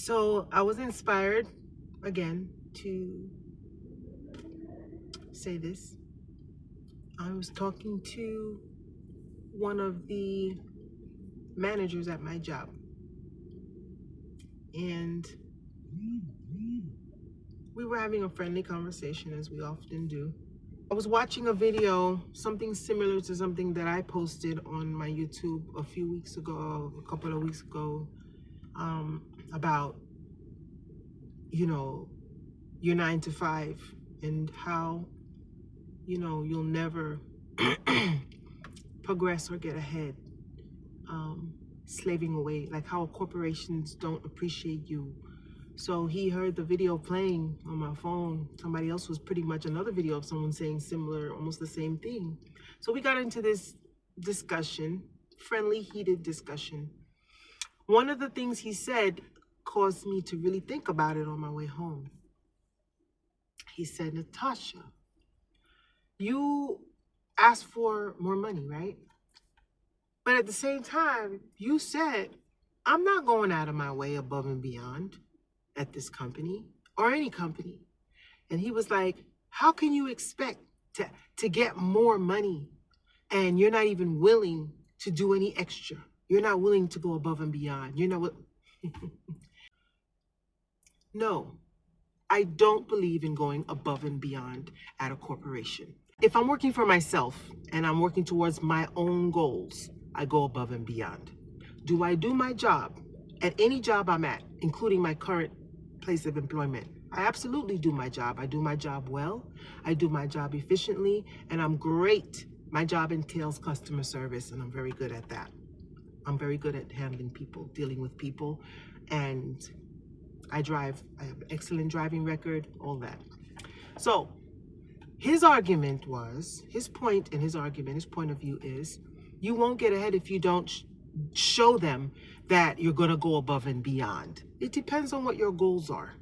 So I was inspired again to say this. I was talking to one of the managers at my job, and we were having a friendly conversation, as we often do. I was watching a video, something similar to something that I posted on my YouTube a few weeks ago, a couple of weeks ago, about, your 9 to 5 and how, you'll never progress or get ahead, slaving away, like how corporations don't appreciate you. So he heard the video playing on my phone. Somebody else was pretty much another video of someone saying similar, almost the same thing. So we got into this discussion, friendly, heated discussion. One of the things he said caused me to really think about it on my way home. He said, Natasha, you asked for more money, right? But at the same time, you said, I'm not going out of my way above and beyond at this company or any company. And he was like, how can you expect to get more money and you're not even willing to do any extra? You're not willing to go above and beyond. You're not what? No, I don't believe in going above and beyond at a corporation. If I'm working for myself and I'm working towards my own goals, I go above and beyond. Do I do my job at any job I'm at, including my current place of employment? I absolutely do my job. I do my job well. I do my job efficiently, and I'm great. My job entails customer service, and I'm very good at that. I'm very good at handling people, dealing with people, and I have an excellent driving record, all that. So his argument was, his point of view is, you won't get ahead if you don't show them that you're going to go above and beyond. It depends on what your goals are.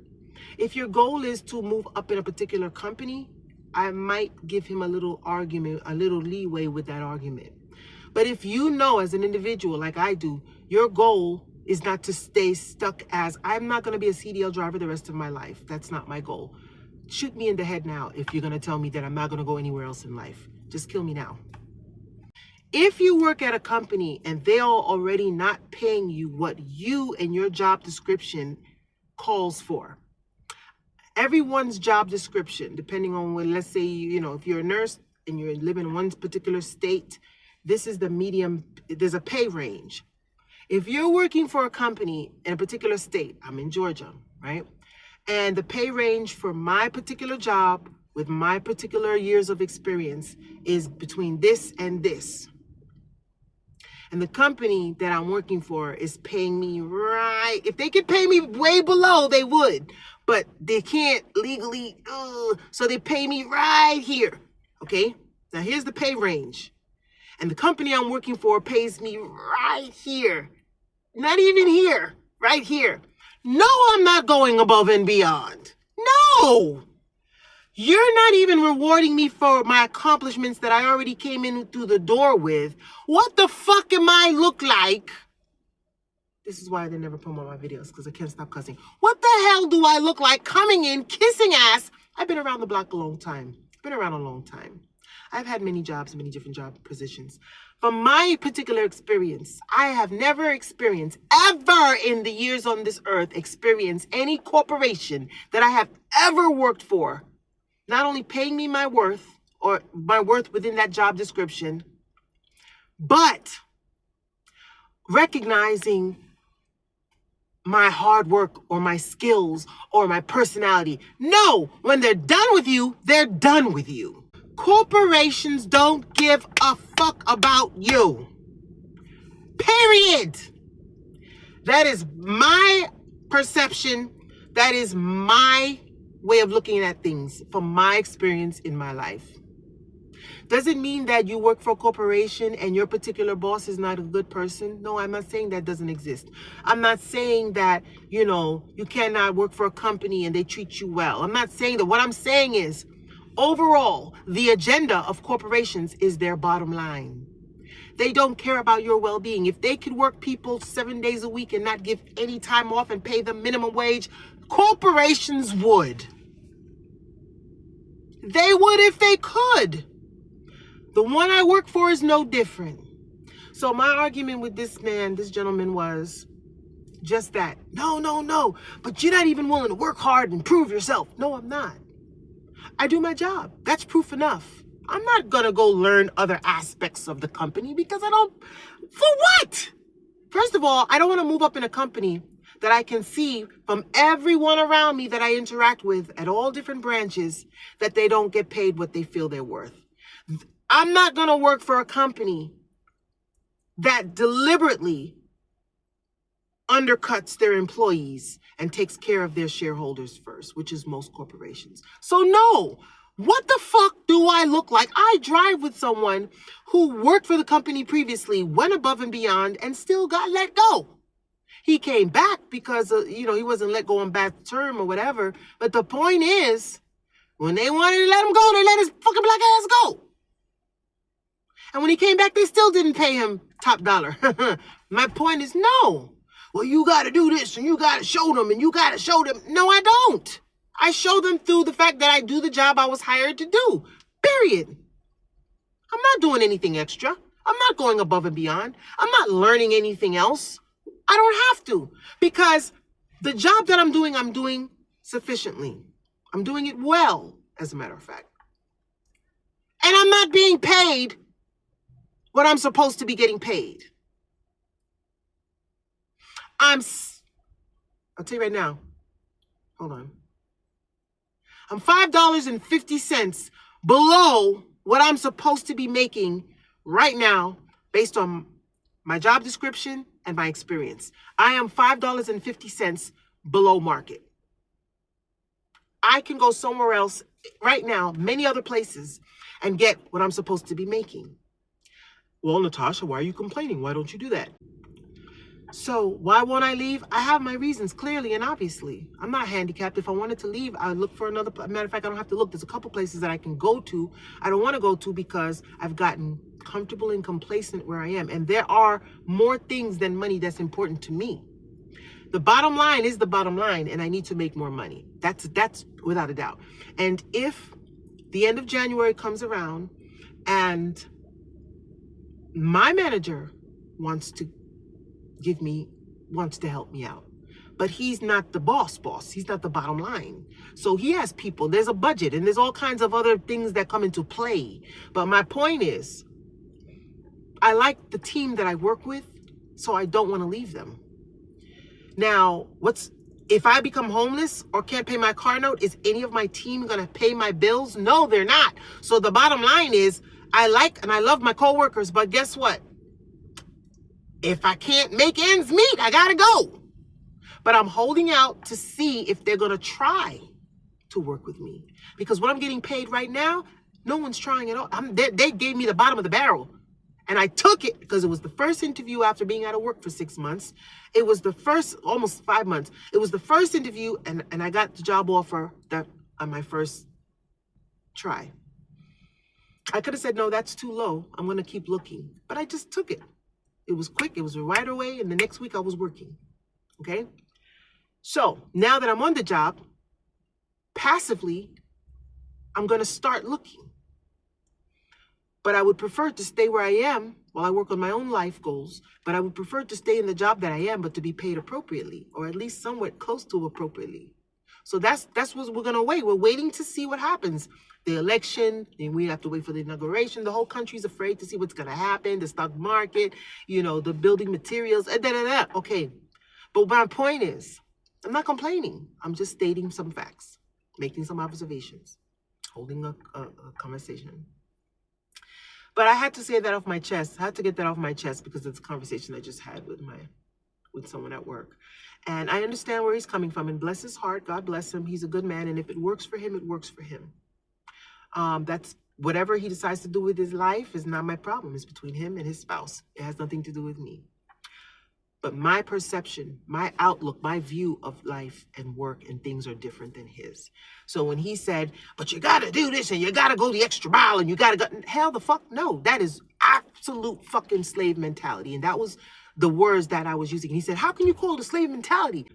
If your goal is to move up in a particular company, I might give him a little argument, a little leeway with that argument. But if you know as an individual, like I do, your goal is not to stay stuck as, I'm not going to be a CDL driver the rest of my life. That's not my goal. Shoot me in the head now if you're going to tell me that I'm not going to go anywhere else in life. Just kill me now. If you work at a company and they are already not paying you what you and your job description calls for, everyone's job description, depending on what, let's say, if you're a nurse and you live in one particular state, this is the medium, there's a pay range. If you're working for a company in a particular state, I'm in Georgia, right? And the pay range for my particular job with my particular years of experience is between this and this. And the company that I'm working for is paying me right. If they could pay me way below, they would. But they can't legally, so they pay me right here, okay? Now here's the pay range. And the company I'm working for pays me right here. Not even here, right here. No, I'm not going above and beyond. No! You're not even rewarding me for my accomplishments that I already came in through the door with. What the fuck am I look like? This is why they never promote my videos, because I can't stop cussing. What the hell do I look like coming in, kissing ass? I've been around the block a long time. Been around a long time. I've had many jobs, many different job positions. From my particular experience, I have never experienced, ever in the years on this earth, experienced any corporation that I have ever worked for not only paying me my worth, or my worth within that job description, but recognizing my hard work or my skills or my personality. No, when they're done with you, they're done with you. Corporations don't give a fuck about you. Period. That is my perception. That is my way of looking at things from my experience in my life. Doesn't mean that you work for a corporation and your particular boss is not a good person. No, I'm not saying that doesn't exist. I'm not saying that, you cannot work for a company and they treat you well. I'm not saying that. What I'm saying is, overall, the agenda of corporations is their bottom line. They don't care about your well-being. If they could work people 7 days a week and not give any time off and pay them minimum wage, corporations would. They would if they could. The one I work for is no different. So my argument with this gentleman was just that. No, but you're not even willing to work hard and prove yourself. No, I'm not. I do my job. That's proof enough. I'm not going to go learn other aspects of the company because I don't. For what? First of all, I don't want to move up in a company that I can see from everyone around me that I interact with at all different branches that they don't get paid what they feel they're worth. I'm not going to work for a company that deliberately undercuts their employees and takes care of their shareholders first, which is most corporations. So no. What the fuck do I look like? I drive with someone who worked for the company previously, went above and beyond, and still got let go. He came back because, he wasn't let go on bad term or whatever. But the point is, when they wanted to let him go, they let his fucking black ass go. And when he came back, they still didn't pay him top dollar. My point is, no. Well, you got to do this, and you got to show them, and you got to show them. No, I don't. I show them through the fact that I do the job I was hired to do, period. I'm not doing anything extra. I'm not going above and beyond. I'm not learning anything else. I don't have to, because the job that I'm doing sufficiently. I'm doing it well, as a matter of fact. And I'm not being paid what I'm supposed to be getting paid. I'll tell you right now. Hold on. I'm $5.50 below what I'm supposed to be making right now based on my job description and my experience. I am $5.50 below market. I can go somewhere else right now, many other places, and get what I'm supposed to be making. Well, Natasha, why are you complaining? Why don't you do that? So why won't I leave? I have my reasons, clearly and obviously. I'm not handicapped. If I wanted to leave, I would look for another. Matter of fact, I don't have to look. There's a couple places that I can go to. I don't want to go to because I've gotten comfortable and complacent where I am. And there are more things than money that's important to me. The bottom line is the bottom line, and I need to make more money. That's without a doubt. And if the end of January comes around and my manager wants to help me out, but he's not the boss. He's not the bottom line. So he has people, there's a budget, and there's all kinds of other things that come into play. But my point is, I like the team that I work with, so I don't want to leave them. Now, if I become homeless or can't pay my car note, is any of my team going to pay my bills? No, they're not. So the bottom line is, I like and I love my coworkers, but guess what? If I can't make ends meet, I gotta go. But I'm holding out to see if they're gonna try to work with me. Because what I'm getting paid right now, no one's trying at all. They gave me the bottom of the barrel. And I took it because it was the first interview after being out of work for 6 months. It was the first, almost 5 months. It was the first interview, and I got the job offer on my first try. I could have said, no, that's too low. I'm gonna keep looking. But I just took it. It was quick, it was right away, and the next week I was working, okay? So now that I'm on the job, passively, I'm gonna start looking. But I would prefer to stay where I am while I work on my own life goals, but I would prefer to stay in the job that I am, but to be paid appropriately, or at least somewhat close to appropriately. So that's what we're gonna wait. We're waiting to see what happens. The election, and we have to wait for the inauguration. The whole country's afraid to see what's going to happen. The stock market, the building materials, Okay. But my point is, I'm not complaining. I'm just stating some facts, making some observations, holding a conversation. But I had to say that off my chest. I had to get that off my chest because it's a conversation I just had with someone at work. And I understand where he's coming from, and bless his heart. God bless him. He's a good man. And if it works for him, it works for him. That's whatever he decides to do with his life is not my problem. It's between him and his spouse. It has nothing to do with me. But my perception, my outlook, my view of life and work and things are different than his. So when he said, but you got to do this and you got to go the extra mile and you got to go, hell the fuck no. That is absolute fucking slave mentality. And that was the words that I was using. He said, how can you call it a slave mentality?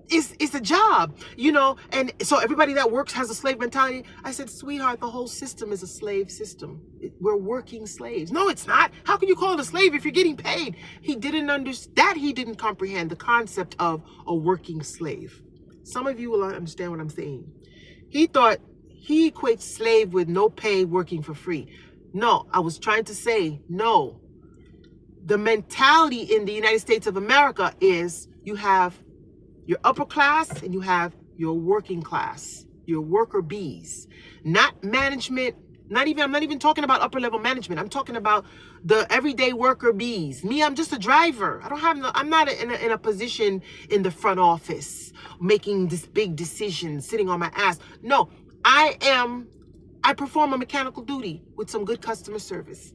It's a job, you know? And so everybody that works has a slave mentality. I said, sweetheart, the whole system is a slave system. We're working slaves. No, it's not. How can you call it a slave if you're getting paid? He didn't understand that. He didn't comprehend the concept of a working slave. Some of you will understand what I'm saying. He thought he equates slave with no pay, working for free. No, I was trying to say, no. The mentality in the United States of America is you have your upper class and you have your working class, your worker bees, not management. I'm not even talking about upper level management. I'm talking about the everyday worker bees. Me, I'm just a driver. I'm not in a position in the front office making this big decision, sitting on my ass. No, I perform a mechanical duty with some good customer service.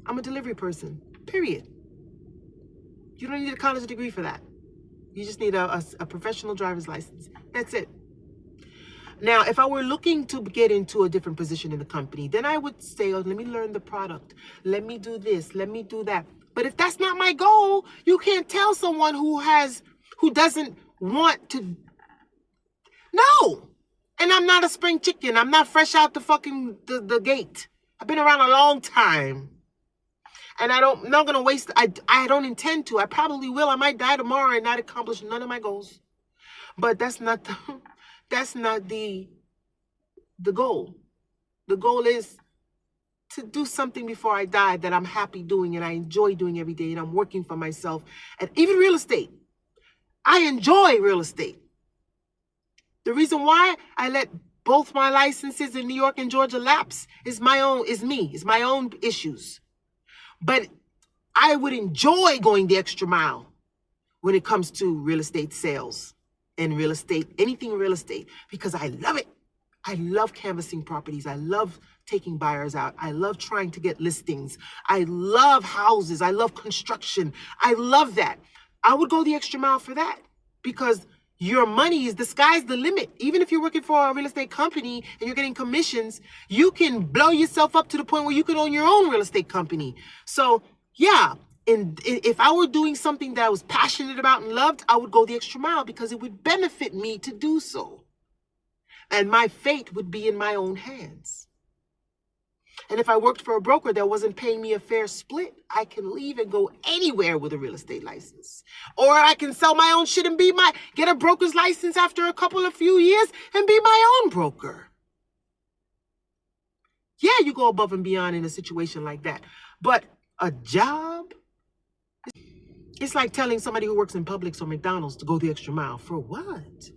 I'm a delivery person, period. You don't need a college degree for that. You just need a professional driver's license. That's it. Now, if I were looking to get into a different position in the company, then I would say, oh, let me learn the product. Let me do this. Let me do that. But if that's not my goal, you can't tell someone who doesn't want to. No. And I'm not a spring chicken. I'm not fresh out the gate. I've been around a long time. And I'm not going to waste. I don't intend to. I probably will. I might die tomorrow and not accomplish none of my goals. But that's not the goal. The goal is to do something before I die that I'm happy doing and I enjoy doing every day, and I'm working for myself. And even real estate. I enjoy real estate. The reason why I let both my licenses in New York and Georgia lapse is my own issues. But I would enjoy going the extra mile when it comes to real estate sales and real estate, anything real estate, because I love it. I love canvassing properties. I love taking buyers out. I love trying to get listings. I love houses. I love construction. I love that. I would go the extra mile for that because your money the sky's the limit. Even if you're working for a real estate company and you're getting commissions, you can blow yourself up to the point where you can own your own real estate company. So yeah, and if I were doing something that I was passionate about and loved, I would go the extra mile because it would benefit me to do so. And my fate would be in my own hands. And if I worked for a broker that wasn't paying me a fair split, I can leave and go anywhere with a real estate license. Or I can sell my own shit and get a broker's license after a few years and be my own broker. Yeah, you go above and beyond in a situation like that. But a job, it's like telling somebody who works in Publix or McDonald's to go the extra mile. For what?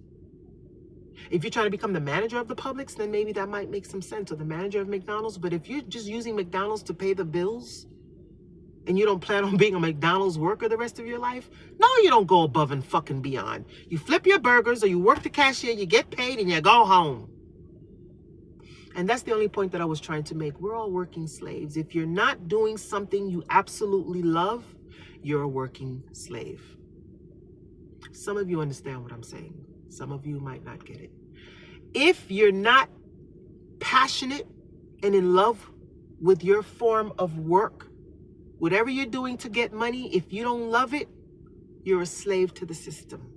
If you're trying to become the manager of the Publix, then maybe that might make some sense, or the manager of McDonald's. But if you're just using McDonald's to pay the bills and you don't plan on being a McDonald's worker the rest of your life, no, you don't go above and fucking beyond. You flip your burgers or you work the cashier, you get paid and you go home. And that's the only point that I was trying to make. We're all working slaves. If you're not doing something you absolutely love, you're a working slave. Some of you understand what I'm saying. Some of you might not get it. If you're not passionate and in love with your form of work, whatever you're doing to get money, if you don't love it, you're a slave to the system.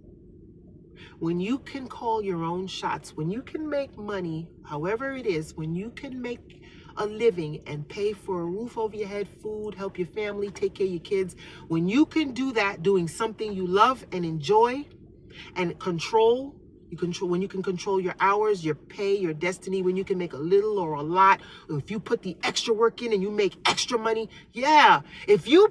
When you can call your own shots, when you can make money, however it is, when you can make a living and pay for a roof over your head, food, help your family, take care of your kids, when you can do that, doing something you love and enjoy, and when you can control your hours, your pay, your destiny, when you can make a little or a lot, if you put the extra work in and you make extra money, yeah. If you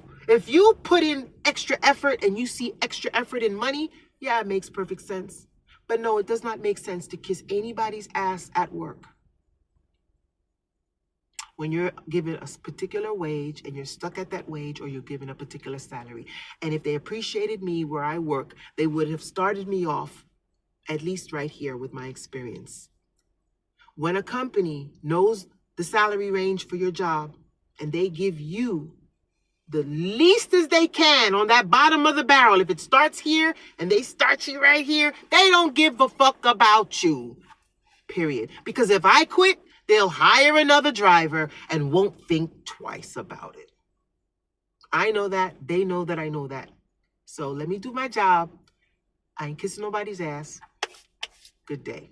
put in extra effort and you see extra effort in money, yeah, it makes perfect sense. But no, it does not make sense to kiss anybody's ass at work. When you're given a particular wage and you're stuck at that wage, or you're given a particular salary. And if they appreciated me where I work, they would have started me off at least right here with my experience. When a company knows the salary range for your job and they give you the least as they can on that bottom of the barrel, if it starts here and they start you right here, they don't give a fuck about you, period. Because if I quit, they'll hire another driver and won't think twice about it. I know that. They know that I know that. So let me do my job. I ain't kissing nobody's ass. Good day.